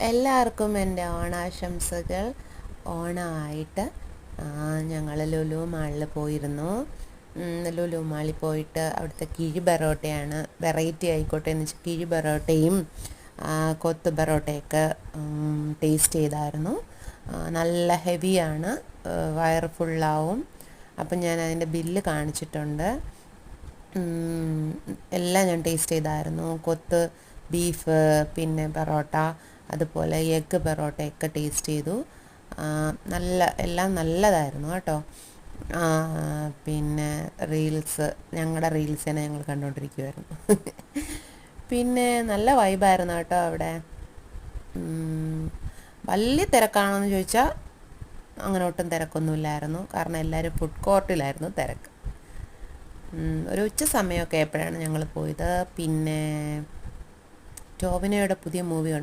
എല്ലാവർക്കും എൻ്റെ ഓണാശംസകൾ. ഓണമായിട്ട് ഞങ്ങൾ ലുലു മാളിൽ പോയിരുന്നു. ലുലു മാളിൽ പോയിട്ട് അവിടുത്തെ കിഴി ബറോട്ടയാണ് വെറൈറ്റി ആയിക്കോട്ടെ എന്ന് വെച്ചാൽ കിഴി ബറോട്ടയും കൊത്ത് ബറോട്ടയൊക്കെ ടേസ്റ്റ് ചെയ്തായിരുന്നു. നല്ല ഹെവിയാണ്, വയറ് ഫുള്ളാവും. അപ്പം ഞാൻ അതിൻ്റെ ബില്ല് കാണിച്ചിട്ടുണ്ട്. എല്ലാം ഞാൻ ടേസ്റ്റ് ചെയ്തായിരുന്നു. കൊത്ത് ബീഫ്, പിന്നെ പൊറോട്ട, അതുപോലെ എഗ്ഗ് പൊറോട്ടയൊക്കെ ടേസ്റ്റ് ചെയ്തു. എല്ലാം നല്ലതായിരുന്നു കേട്ടോ. പിന്നെ ഞങ്ങളുടെ റീൽസ് തന്നെ ഞങ്ങൾ കണ്ടുകൊണ്ടിരിക്കുമായിരുന്നു. പിന്നെ നല്ല വൈബായിരുന്നു കേട്ടോ അവിടെ. വലിയ തിരക്കാണോയെന്ന് ചോദിച്ചാൽ അങ്ങനെ ഒട്ടും തിരക്കൊന്നുമില്ലായിരുന്നു. കാരണം എല്ലാവരും ഫുഡ് കോർട്ടിലായിരുന്നു തിരക്ക്. ഒരു ഉച്ച സമയമൊക്കെ ആയപ്പോഴാണ് ഞങ്ങൾ പോയത്. പിന്നെ ടോവിനോയുടെ പുതിയ മൂവി